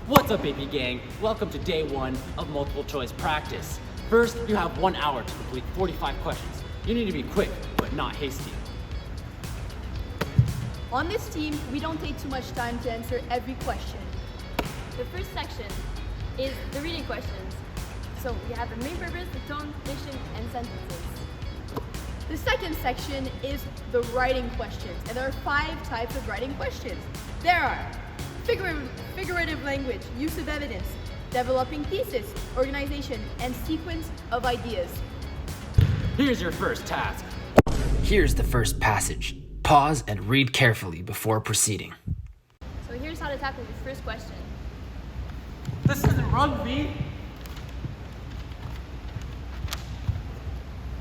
What's up, AP Gang? Welcome to day 1 of multiple choice practice. First, you have 1 hour to complete 45 questions. You need to be quick, but not hasty. On this team, we don't take too much time to answer every question. The first section is the reading questions. So we have the main purpose, the tone, diction, and sentences. The second section is the writing questions, and there are 5 types of writing questions. There are figurative language, use of evidence, developing thesis, organization, and sequence of ideas. Here's your first task. Here's the first passage. Pause and read carefully before proceeding. So here's how to tackle the first question. This isn't rugby.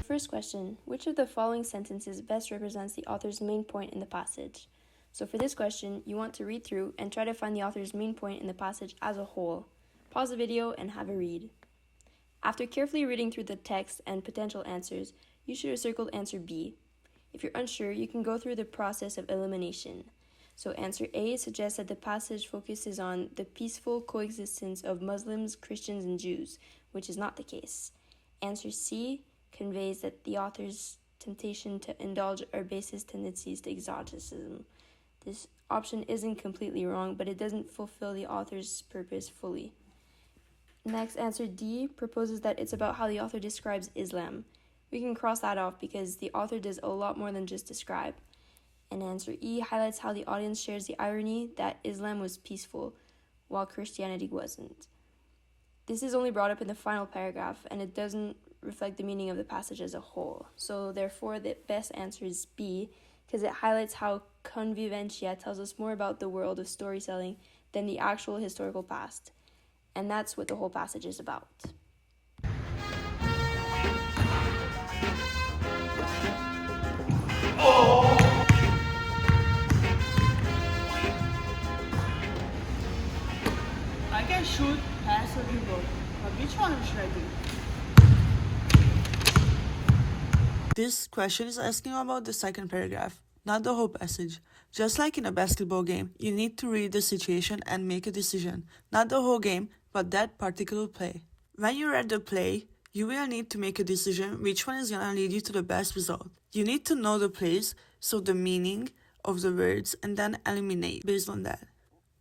First question, which of the following sentences best represents the author's main point in the passage? So for this question, you want to read through and try to find the author's main point in the passage as a whole. Pause the video and have a read. After carefully reading through the text and potential answers, you should have circled answer B. If you're unsure, you can go through the process of elimination. So answer A suggests that the passage focuses on the peaceful coexistence of Muslims, Christians, and Jews, which is not the case. Answer C conveys that the author's temptation to indulge our basest tendencies to exoticism. This option isn't completely wrong, but it doesn't fulfill the author's purpose fully. Next, answer D proposes that it's about how the author describes Islam. We can cross that off because the author does a lot more than just describe. And answer E highlights how the audience shares the irony that Islam was peaceful, while Christianity wasn't. This is only brought up in the final paragraph, and it doesn't reflect the meaning of the passage as a whole. So therefore, the best answer is B, because it highlights how convivencia tells us more about the world of storytelling than the actual historical past. And that's what the whole passage is about. I can shoot, pass, or dribble, but which one should I do? This question is asking about the second paragraph, not the whole passage. Just like in a basketball game, you need to read the situation and make a decision, not the whole game, but that particular play. When you read the play, you will need to make a decision which one is gonna lead you to the best result. You need to know the plays, so the meaning of the words, and then eliminate based on that.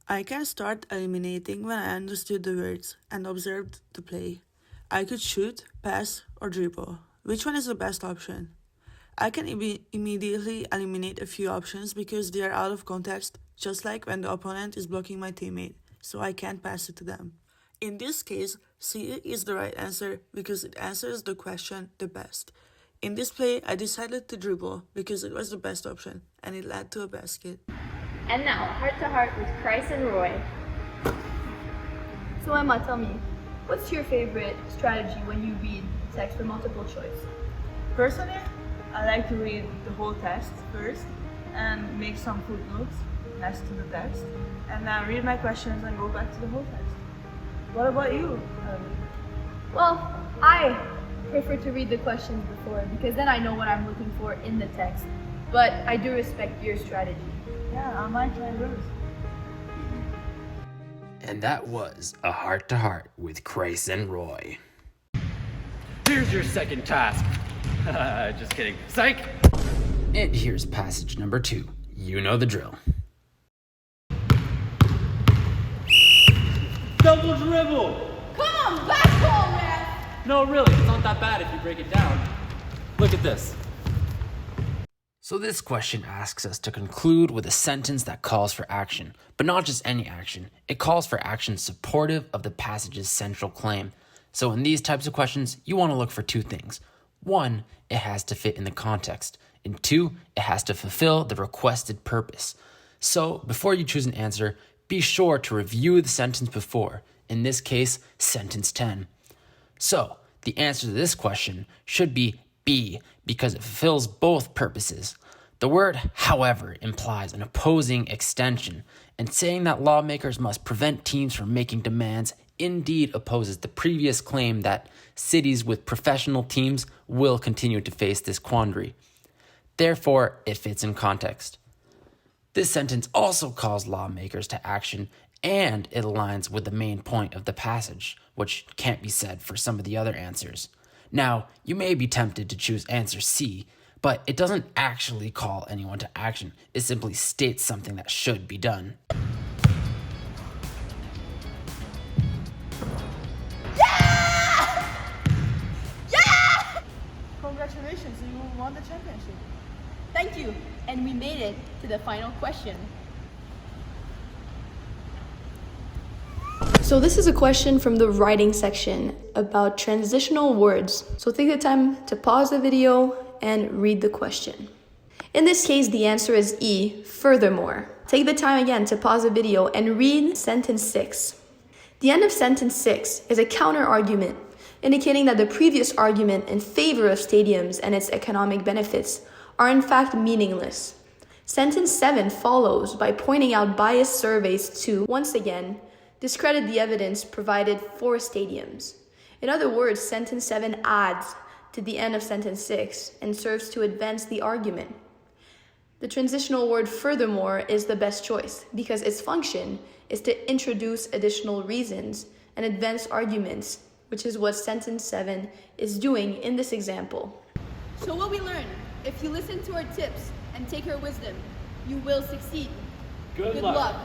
I can start eliminating when I understood the words and observed the play. I could shoot, pass, or dribble. Which one is the best option? I can immediately eliminate a few options because they are out of context, just like when the opponent is blocking my teammate, so I can't pass it to them. In this case, C is the right answer because it answers the question the best. In this play, I decided to dribble because it was the best option, and it led to a basket. And now, heart to heart with Christ and Roy. So Emma, tell me, what's your favorite strategy when you read text for multiple choice? Personally, I like to read the whole text first and make some footnotes next to the text, and then read my questions and go back to the whole text. What about you, Ellie? Well, I prefer to read the questions before because then I know what I'm looking for in the text. But I do respect your strategy. Yeah, I might try yours. And that was a heart-to-heart with Christ and Roy. Here's your second task. Just kidding. Psych! And here's passage number 2. You know the drill. Double dribble! Come on, basketball, man! No, really, it's not that bad if you break it down. Look at this. So this question asks us to conclude with a sentence that calls for action, but not just any action. It calls for action supportive of the passage's central claim. So in these types of questions, you want to look for 2 things. 1, it has to fit in the context. And 2, it has to fulfill the requested purpose. So before you choose an answer, be sure to review the sentence before. In this case, sentence 10. So the answer to this question should be B, because it fulfills both purposes. The word, however, implies an opposing extension, and saying that lawmakers must prevent teams from making demands indeed opposes the previous claim that cities with professional teams will continue to face this quandary. Therefore, it fits in context. This sentence also calls lawmakers to action and it aligns with the main point of the passage, which can't be said for some of the other answers. Now, you may be tempted to choose answer C, but it doesn't actually call anyone to action. It simply states something that should be done. Congratulations, you won the championship. Thank you. And we made it to the final question. So this is a question from the writing section about transitional words. So take the time to pause the video and read the question. In this case, the answer is E, furthermore. Take the time again to pause the video and read sentence 6. The end of sentence 6 is a counter-argument, indicating that the previous argument in favor of stadiums and its economic benefits are in fact meaningless. Sentence 7 follows by pointing out biased surveys to, once again, discredit the evidence provided for stadiums. In other words, sentence 7 adds to the end of sentence 6 and serves to advance the argument. The transitional word furthermore is the best choice because its function is to introduce additional reasons and advance arguments, which is what sentence 7 is doing in this example. So what we learned, if you listen to our tips and take our wisdom, you will succeed. Good Good luck. luck.